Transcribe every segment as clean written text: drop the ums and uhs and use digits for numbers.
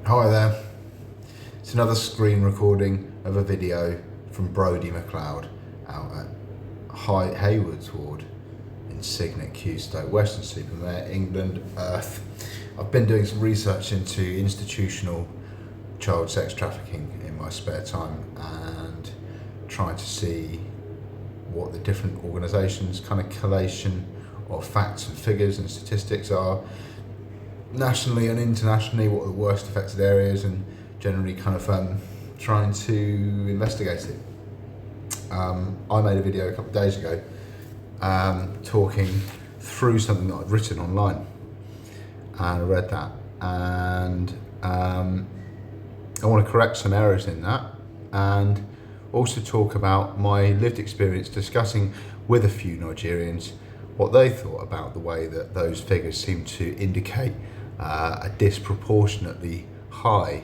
Hi there. It's another screen recording of a video from Brodie McLeod out at Haywards Ward in Cygnet, Stoke, Western-super-Mare, England, Earth. I've been doing some research into institutional child sex trafficking in my spare time and trying to see what the different organisations' kind of collation of facts and figures and statistics are nationally and internationally, what are the worst affected areas, and generally kind of trying to investigate it. I made a video a couple of days ago talking through something that I'd written online, and I read that, and I want to correct some errors in that and also talk about my lived experience discussing with a few Nigerians what they thought about the way that those figures seem to indicate a disproportionately high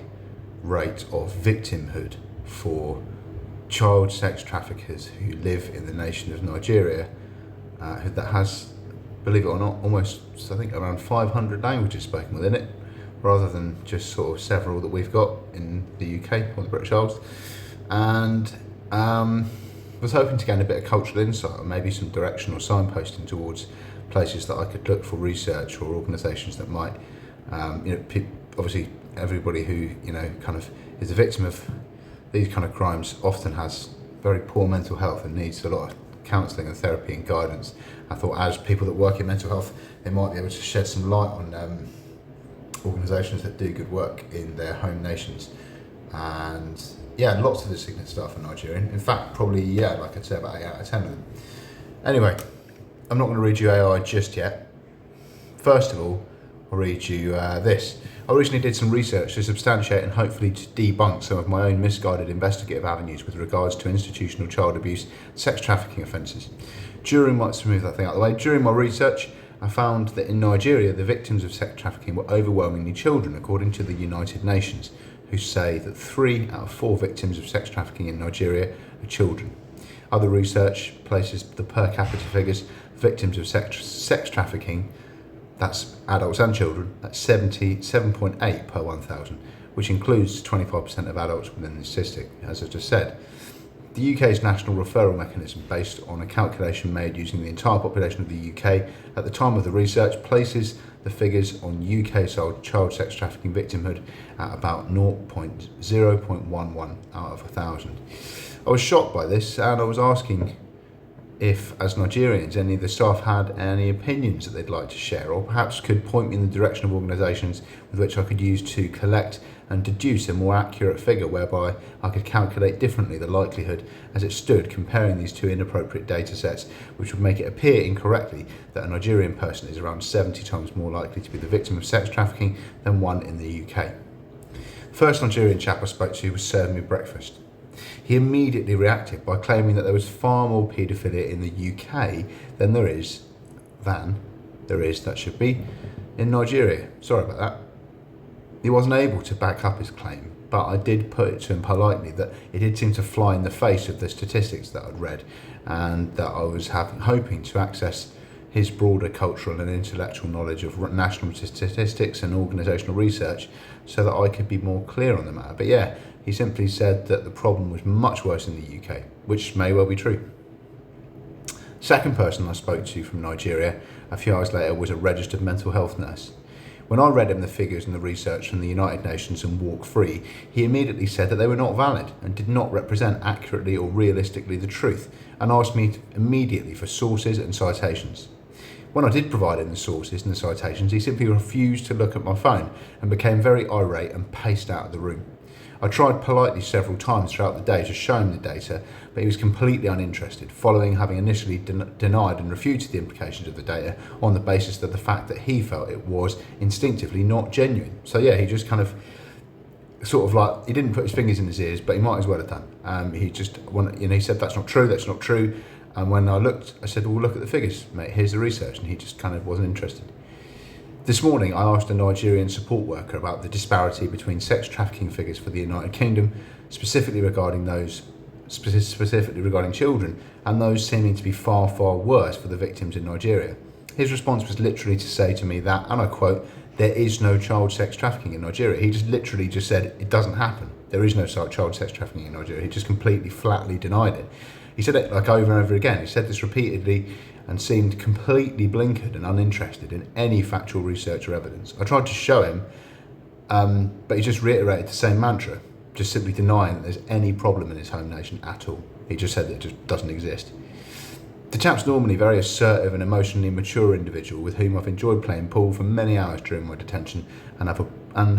rate of victimhood for child sex traffickers who live in the nation of Nigeria, that has, believe it or not, almost, I think, around 500 languages spoken within it, rather than just sort of several that we've got in the UK or the British Isles. And was hoping to gain a bit of cultural insight or maybe some directional signposting towards places that I could look for research or organisations that might, obviously everybody who, kind of is a victim of these kind of crimes often has very poor mental health and needs a lot of counselling and therapy and guidance. I thought as people that work in mental health, they might be able to shed some light on organisations that do good work in their home nations. And yeah, lots of the Cygnet staff are Nigerian. In fact, probably, like I'd say, about 8 out of 10 of them. Anyway, I'm not going to read you AI just yet. First of all, I'll read you this. I recently did some research to substantiate and hopefully to debunk some of my own misguided investigative avenues with regards to institutional child abuse, sex trafficking offences. During my research, I found that in Nigeria, the victims of sex trafficking were overwhelmingly children, according to the United Nations, who say that 3 out of 4 victims of sex trafficking in Nigeria are children. Other research places the per capita figures victims of sex trafficking, that's adults and children, at 77.8 per 1,000, which includes 25% of adults within the statistic, as I just said. The UK's national referral mechanism, based on a calculation made using the entire population of the UK at the time of the research, places the figures on UK child sex trafficking victimhood at about 0.11 out of 1,000. I was shocked by this, and I was asking if, as Nigerians, any of the staff had any opinions that they'd like to share, or perhaps could point me in the direction of organisations with which I could use to collect and deduce a more accurate figure whereby I could calculate differently the likelihood as it stood comparing these two inappropriate data sets, which would make it appear incorrectly that a Nigerian person is around 70 times more likely to be the victim of sex trafficking than one in the UK. The first Nigerian chap I spoke to was serving me breakfast. He immediately reacted by claiming that there was far more paedophilia in the UK than there is, that should be, in Nigeria. Sorry about that. He wasn't able to back up his claim, but I did put it to him politely that it did seem to fly in the face of the statistics that I'd read, and that I was hoping to access his broader cultural and intellectual knowledge of national statistics and organisational research so that I could be more clear on the matter. But yeah, he simply said that the problem was much worse in the UK, which may well be true. Second person I spoke to from Nigeria a few hours later was a registered mental health nurse. When I read him the figures and the research from the United Nations and Walk Free, he immediately said that they were not valid and did not represent accurately or realistically the truth, and asked me immediately for sources and citations. When I did provide him the sources and the citations, he simply refused to look at my phone and became very irate and paced out of the room. I tried politely several times throughout the day to show him the data, but he was completely uninterested, following having initially denied and refuted the implications of the data on the basis of the fact that he felt it was instinctively not genuine. So yeah, he just kind of he didn't put his fingers in his ears, but he might as well have done. He said, that's not true. And when I looked, I said, well, look at the figures, mate, here's the research. And he just kind of wasn't interested. This morning, I asked a Nigerian support worker about the disparity between sex trafficking figures for the United Kingdom, specifically regarding children, and those seeming to be far, far worse for the victims in Nigeria. His response was literally to say to me that, and I quote, there is no child sex trafficking in Nigeria. He just literally just said it doesn't happen. There is no child sex trafficking in Nigeria. He just completely, flatly denied it. He said it like over and over again. He said this repeatedly and seemed completely blinkered and uninterested in any factual research or evidence. I tried to show him, but he just reiterated the same mantra, just simply denying that there's any problem in his home nation at all. He just said that it just doesn't exist. The chap's normally a very assertive and emotionally mature individual with whom I've enjoyed playing pool for many hours during my detention and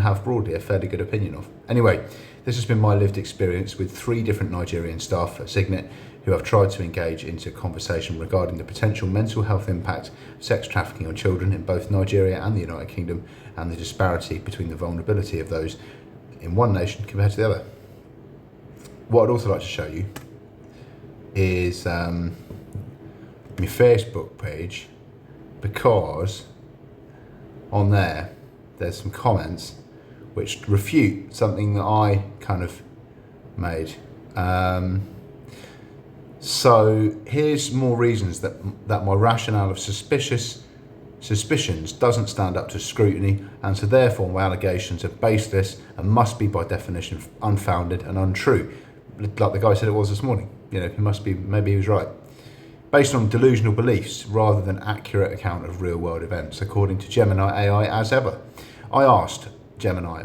have broadly a fairly good opinion of. Anyway, this has been my lived experience with 3 different Nigerian staff at Cygnet who have tried to engage into conversation regarding the potential mental health impact of sex trafficking on children in both Nigeria and the United Kingdom, and the disparity between the vulnerability of those in one nation compared to the other. What I'd also like to show you is my Facebook page, because on there's some comments which refute something that I kind of made. So here's more reasons that my rationale of suspicions doesn't stand up to scrutiny, and so therefore my allegations are baseless and must be by definition unfounded and untrue. Like the guy said it was this morning. Maybe he was right. Based on delusional beliefs rather than accurate account of real world events, according to Gemini AI as ever. I asked Gemini,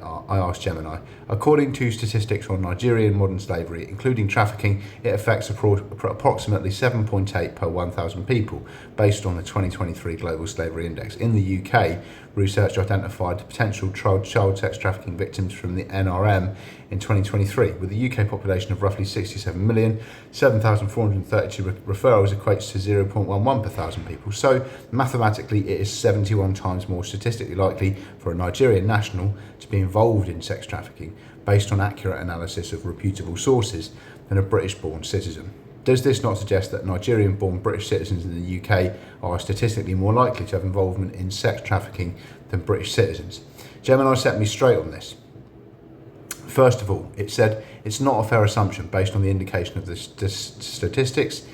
according to statistics on Nigerian modern slavery, including trafficking, it affects approximately 7.8 per 1,000 people, based on the 2023 Global Slavery Index. In the UK, research identified potential child sex trafficking victims from the NRM in 2023. With a UK population of roughly 67 million, 7,432 referrals equates to 0.11 per thousand people. So mathematically, it is 71 times more statistically likely for a Nigerian national to be involved in sex trafficking, based on accurate analysis of reputable sources, than a British-born citizen. Does this not suggest that Nigerian-born British citizens in the UK are statistically more likely to have involvement in sex trafficking than British citizens? Gemini set me straight on this. First of all, it said it's not a fair assumption based on the indication of the statistics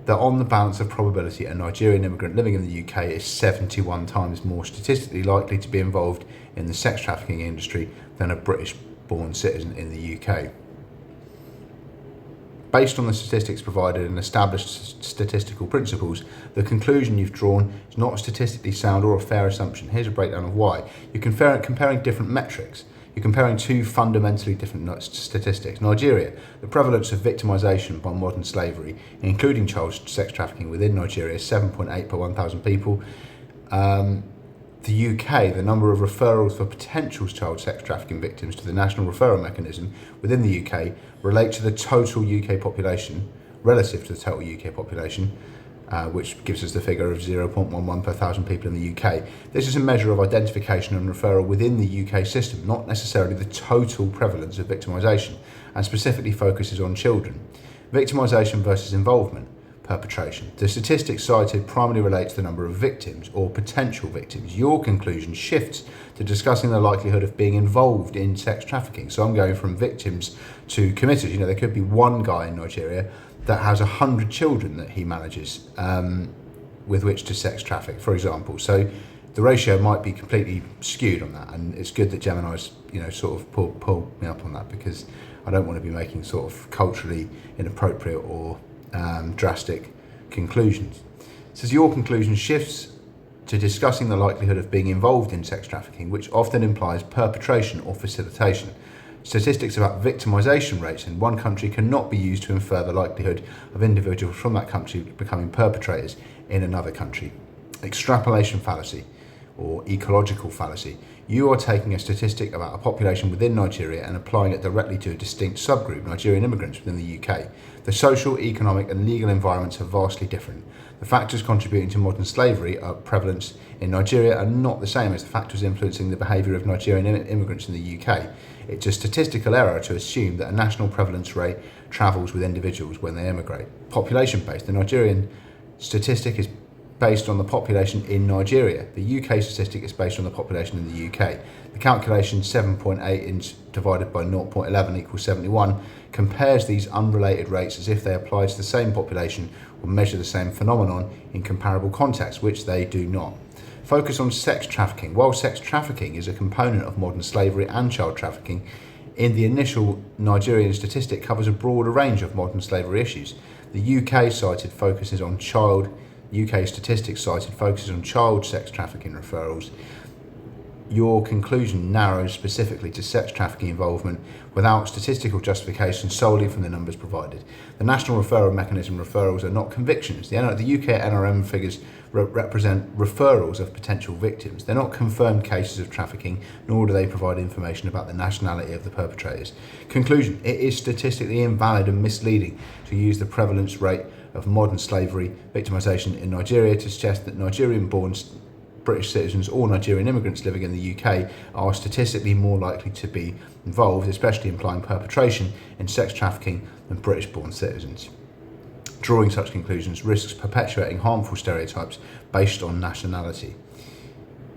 that on the balance of probability a Nigerian immigrant living in the UK is 71 times more statistically likely to be involved in the sex trafficking industry than a British-born citizen in the UK. Based on the statistics provided and established statistical principles, the conclusion you've drawn is not a statistically sound or a fair assumption. Here's a breakdown of why. You're comparing different metrics. You're comparing 2 fundamentally different statistics. Nigeria, the prevalence of victimisation by modern slavery, including child sex trafficking within Nigeria, is 7.8 per 1,000 people. The UK, the number of referrals for potential child sex trafficking victims to the National Referral Mechanism within the UK relate to the total UK population, relative to the total UK population, which gives us the figure of 0.11 per thousand people in the UK. This is a measure of identification and referral within the UK system, not necessarily the total prevalence of victimisation, and specifically focuses on children. Victimisation versus involvement. Perpetration. The statistics cited primarily relate to the number of victims or potential victims. Your conclusion shifts to discussing the likelihood of being involved in sex trafficking. So I'm going from victims to committers. There could be one guy in Nigeria that has 100 children that he manages with which to sex traffic, for example. So the ratio might be completely skewed on that, and it's good that Gemini's sort of pull me up on that, because I don't want to be making sort of culturally inappropriate or drastic conclusions. It says your conclusion shifts to discussing the likelihood of being involved in sex trafficking, which often implies perpetration or facilitation. Statistics about victimisation rates in one country cannot be used to infer the likelihood of individuals from that country becoming perpetrators in another country. Extrapolation fallacy or ecological fallacy. You are taking a statistic about a population within Nigeria and applying it directly to a distinct subgroup, Nigerian immigrants within the UK. The social, economic and legal environments are vastly different. The factors contributing to modern slavery prevalence in Nigeria are not the same as the factors influencing the behaviour of Nigerian immigrants in the UK. It's a statistical error to assume that a national prevalence rate travels with individuals when they emigrate. Population-based. The Nigerian statistic is based on the population in Nigeria. The UK statistic is based on the population in the UK. The calculation 7.8 divided by 0.11 equals 71 compares these unrelated rates as if they apply to the same population or measure the same phenomenon in comparable contexts, which they do not. focus on sex trafficking. While sex trafficking is a component of modern slavery and child trafficking, in the initial Nigerian statistic covers a broader range of modern slavery issues. The UK statistics cited focuses on child sex trafficking referrals. Your conclusion narrows specifically to sex trafficking involvement without statistical justification solely from the numbers provided. The National Referral Mechanism referrals are not convictions. The UK NRM figures represent referrals of potential victims. They're not confirmed cases of trafficking, nor do they provide information about the nationality of the perpetrators. Conclusion: it is statistically invalid and misleading to use the prevalence rate of modern slavery victimisation in Nigeria to suggest that Nigerian-born British citizens or Nigerian immigrants living in the UK are statistically more likely to be involved, especially implying perpetration in sex trafficking, than British-born citizens. Drawing such conclusions risks perpetuating harmful stereotypes based on nationality.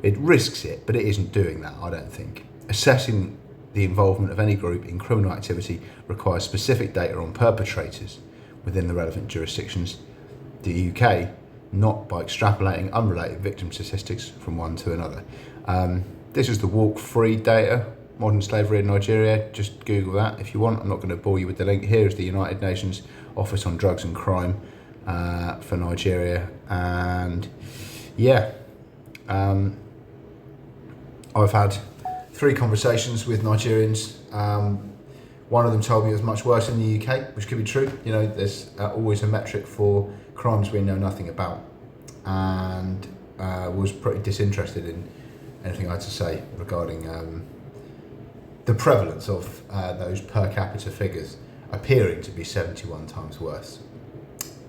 It risks it, but it isn't doing that, I don't think. Assessing the involvement of any group in criminal activity requires specific data on perpetrators within the relevant jurisdictions, the UK, not by extrapolating unrelated victim statistics from one to another. This is the walk-free data, modern slavery in Nigeria. Just Google that if you want. I'm not going to bore you with the link. Here is the United Nations Office on Drugs and Crime for Nigeria. And yeah, I've had 3 conversations with Nigerians. One of them told me it was much worse in the UK, which could be true. You know, there's always a metric for crimes we know nothing about, and was pretty disinterested in anything I had to say regarding the prevalence of those per capita figures appearing to be 71 times worse.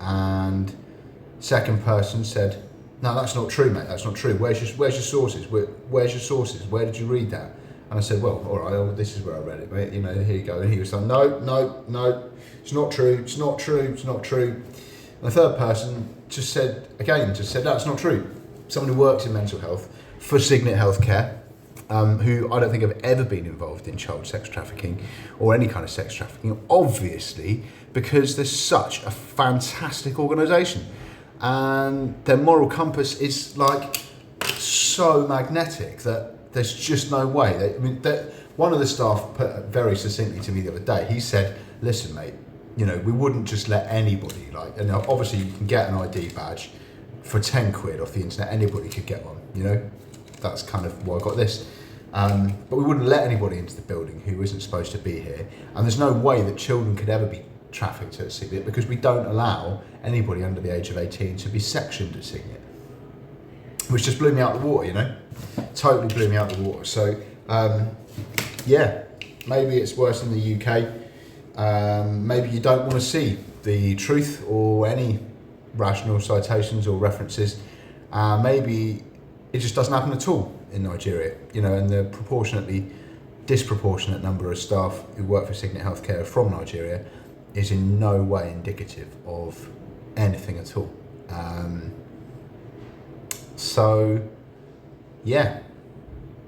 And second person said, "No, that's not true, mate. That's not true. Where's your sources? Where's your sources? Where did you read that?" And I said, "Well, all right, this is where I read it, mate. You know, here you go." And he was like, "No, it's not true. It's not true. It's not true." And the third person just said, "No, it's not true." Someone who works in mental health for Cygnet Healthcare, who I don't think have ever been involved in child sex trafficking or any kind of sex trafficking, obviously, because they're such a fantastic organisation. And their moral compass is like so magnetic that there's just no way. One of the staff put it very succinctly to me the other day. He said, "Listen, mate, you know, we wouldn't just let anybody, and obviously you can get an ID badge for 10 quid off the internet. Anybody could get one, you know. That's kind of why I got this. But we wouldn't let anybody into the building who isn't supposed to be here. And there's no way that children could ever be trafficked at Cygnet because we don't allow anybody under the age of 18 to be sectioned at Cygnet." Which just blew me out of the water, you know. Totally blew me out of the water. So, yeah, maybe it's worse in the UK. Maybe you don't want to see the truth or any rational citations or references. Maybe it just doesn't happen at all in Nigeria, you know, and the disproportionate number of staff who work for Cygnet Healthcare from Nigeria is in no way indicative of anything at all. So, yeah,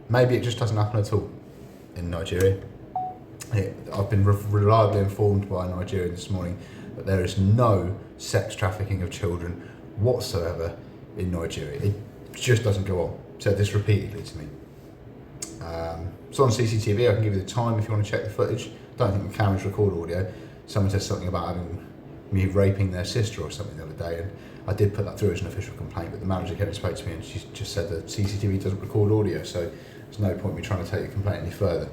maybe it just doesn't happen at all in Nigeria. I've been reliably informed by a Nigerian this morning that there is no sex trafficking of children whatsoever in Nigeria. It just doesn't go on. Said this repeatedly to me. It's on CCTV. I can give you the time if you want to check the footage. Don't think the cameras record audio. Someone said something about having me raping their sister or something the other day, and I did put that through as an official complaint, but the manager came and spoke to me and she just said that CCTV doesn't record audio, so there's no point in me trying to take the complaint any further.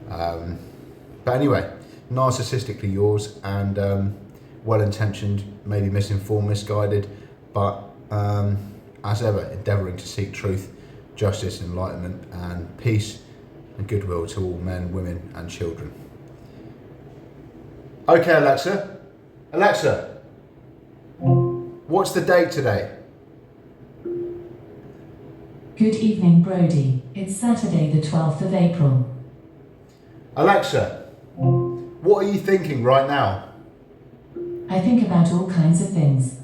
But anyway, narcissistically yours and well-intentioned, maybe misinformed, misguided, but as ever, endeavouring to seek truth, justice, enlightenment and peace and goodwill to all men, women and children. Okay, Alexa, what's the date today? Good evening, Brody. It's Saturday the 12th of April. Alexa, what are you thinking right now? I think about all kinds of things.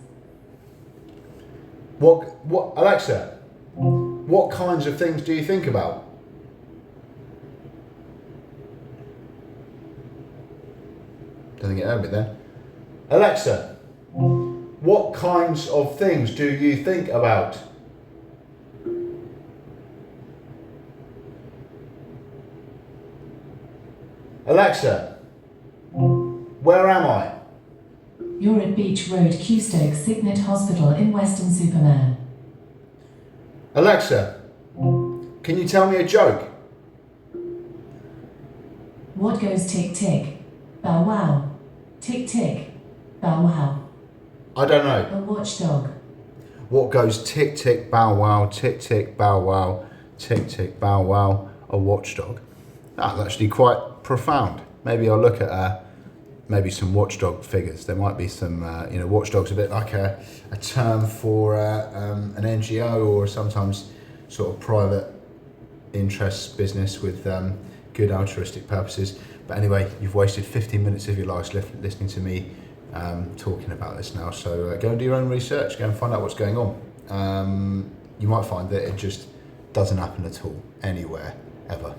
What, Alexa, what kinds of things do you think about? Don't think it heard me then. Alexa, what kinds of things do you think about? Alexa, where am I? You're at Beach Road, Cewstoke Cygnet Hospital in Weston-super-Mare. Alexa, can you tell me a joke? What goes tick-tick? Bow wow. Tick-tick. Bow wow. I don't know. A watchdog. What goes tick tick bow wow, tick tick bow wow, tick tick bow wow, a watchdog? That's actually quite profound. Maybe I'll look at maybe some watchdog figures. There might be some, watchdog's a bit like a term for an NGO or sometimes sort of private interest business with good altruistic purposes. But anyway, you've wasted 15 minutes of your life listening to me talking about this now. So go and do your own research, go and find out what's going on. You might find that it just doesn't happen at all, anywhere, ever.